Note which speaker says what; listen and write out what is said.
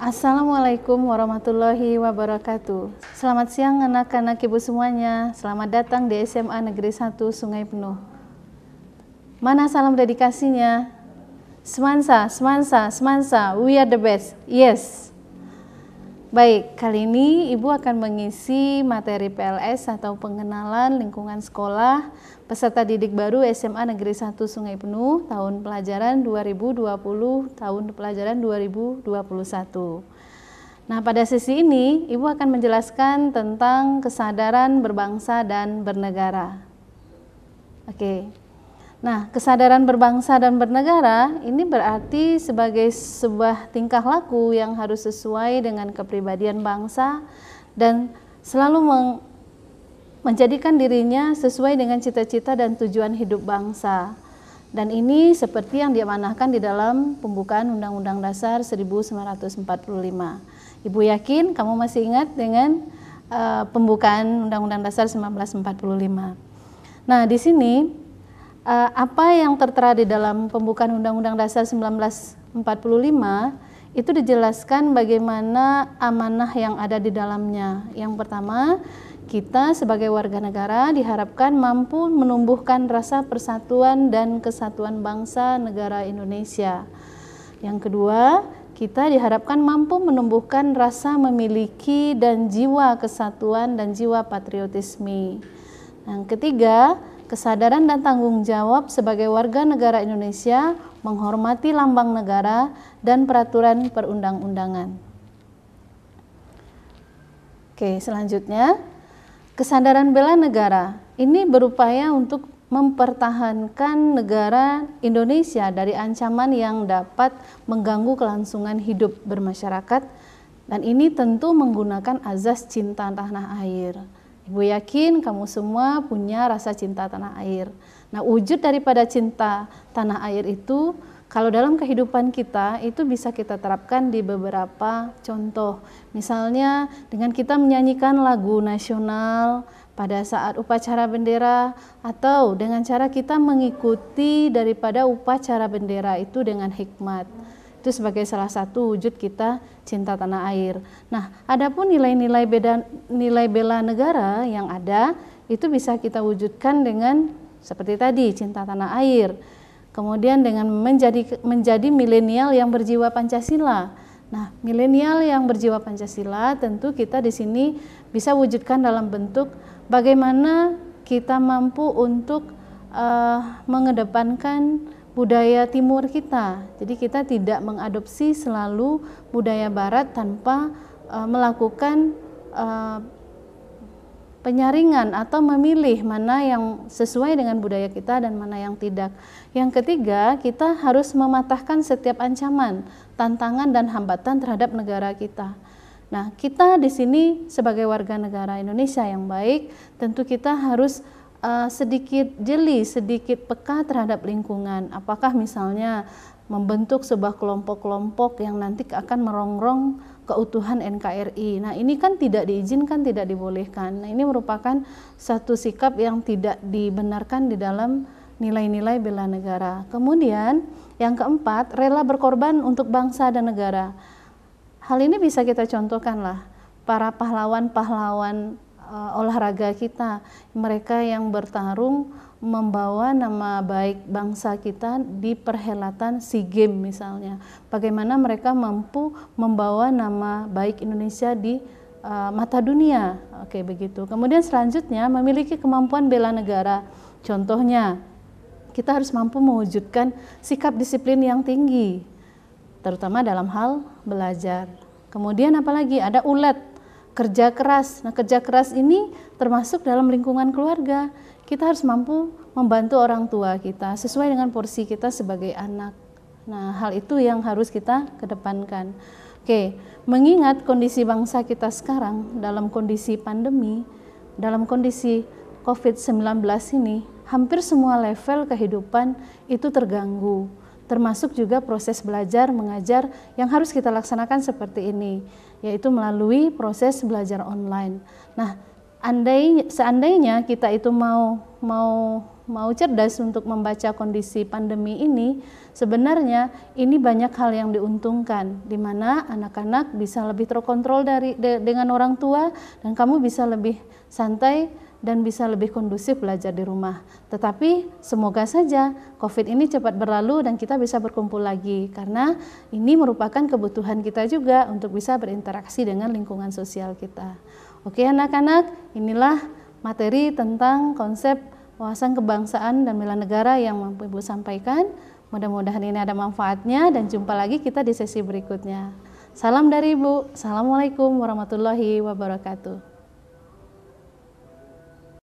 Speaker 1: Assalamualaikum warahmatullahi wabarakatuh. Selamat siang anak-anak ibu semuanya. Selamat datang di SMA Negeri 1 Sungai Penuh. Mana salam dedikasinya? Semansa, semansa, semansa, we are the best. Yes. Baik, kali ini Ibu akan mengisi materi PLS atau pengenalan lingkungan sekolah peserta didik baru SMA Negeri 1 Sungai Penuh tahun pelajaran 2020, tahun pelajaran 2021. Nah, pada sesi ini Ibu akan menjelaskan tentang kesadaran berbangsa dan bernegara. Oke. Nah, kesadaran berbangsa dan bernegara ini berarti sebagai sebuah tingkah laku yang harus sesuai dengan kepribadian bangsa dan selalu menjadikan dirinya sesuai dengan cita-cita dan tujuan hidup bangsa. Dan ini seperti yang diamanahkan di dalam pembukaan Undang-Undang Dasar 1945. Ibu yakin kamu masih ingat dengan pembukaan Undang-Undang Dasar 1945. Nah, di sini apa yang tertera di dalam pembukaan Undang-Undang Dasar 1945 itu dijelaskan bagaimana amanah yang ada di dalamnya. Yang pertama, kita sebagai warga negara diharapkan mampu menumbuhkan rasa persatuan dan kesatuan bangsa negara Indonesia. Yang kedua, kita diharapkan mampu menumbuhkan rasa memiliki dan jiwa kesatuan dan jiwa patriotisme. Yang ketiga, kesadaran dan tanggung jawab sebagai warga negara Indonesia menghormati lambang negara dan peraturan perundang-undangan. Oke, selanjutnya, kesadaran bela negara ini berupaya untuk mempertahankan negara Indonesia dari ancaman yang dapat mengganggu kelangsungan hidup bermasyarakat, dan ini tentu menggunakan azas cinta tanah air. Ibu yakin kamu semua punya rasa cinta tanah air. Nah, wujud daripada cinta tanah air itu kalau dalam kehidupan kita itu bisa kita terapkan di beberapa contoh. Misalnya dengan kita menyanyikan lagu nasional pada saat upacara bendera, atau dengan cara kita mengikuti daripada upacara bendera itu dengan hikmat. Itu sebagai salah satu wujud kita cinta tanah air. Nah, adapun nilai-nilai bela negara yang ada itu bisa kita wujudkan dengan seperti tadi, cinta tanah air. Kemudian dengan menjadi milenial yang berjiwa Pancasila. Nah, milenial yang berjiwa Pancasila tentu kita di sini bisa wujudkan dalam bentuk bagaimana kita mampu untuk mengedepankan budaya timur kita. Jadi kita tidak mengadopsi selalu budaya barat tanpa melakukan penyaringan atau memilih mana yang sesuai dengan budaya kita dan mana yang tidak. Yang ketiga, kita harus mematahkan setiap ancaman, tantangan dan hambatan terhadap negara kita. Nah, kita di sini sebagai warga negara Indonesia yang baik, tentu kita harus sedikit jeli, sedikit peka terhadap lingkungan. Apakah misalnya membentuk sebuah kelompok-kelompok yang nanti akan merongrong keutuhan NKRI. Nah, ini kan tidak diizinkan, tidak dibolehkan. Nah, ini merupakan satu sikap yang tidak dibenarkan di dalam nilai-nilai bela negara. Kemudian yang keempat, rela berkorban untuk bangsa dan negara. Hal ini bisa kita contohkan lah, para pahlawan-pahlawan olahraga kita, mereka yang bertarung membawa nama baik bangsa kita di perhelatan SEA Games misalnya. Bagaimana mereka mampu membawa nama baik Indonesia di mata dunia. Oke, begitu. Kemudian selanjutnya memiliki kemampuan bela negara. Contohnya, kita harus mampu mewujudkan sikap disiplin yang tinggi, terutama dalam hal belajar. Kemudian apalagi ada ulet, kerja keras. Nah, kerja keras ini termasuk dalam lingkungan keluarga. Kita harus mampu membantu orang tua kita sesuai dengan porsi kita sebagai anak. Nah, hal itu yang harus kita kedepankan. Oke, mengingat kondisi bangsa kita sekarang dalam kondisi pandemi, dalam kondisi COVID-19 ini, hampir semua level kehidupan itu terganggu. Termasuk juga proses belajar mengajar yang harus kita laksanakan seperti ini, yaitu melalui proses belajar online. Nah, seandainya kita itu mau mau cerdas untuk membaca kondisi pandemi ini, sebenarnya ini banyak hal yang diuntungkan, di mana anak-anak bisa lebih terkontrol dengan orang tua, dan kamu bisa lebih santai dan bisa lebih kondusif belajar di rumah. Tetapi semoga saja COVID ini cepat berlalu dan kita bisa berkumpul lagi, karena ini merupakan kebutuhan kita juga untuk bisa berinteraksi dengan lingkungan sosial kita. Oke anak-anak, inilah materi tentang konsep wawasan kebangsaan dan bela negara yang mampu Ibu sampaikan. Mudah-mudahan ini ada manfaatnya dan jumpa lagi kita di sesi berikutnya. Salam dari Ibu. Assalamualaikum warahmatullahi wabarakatuh.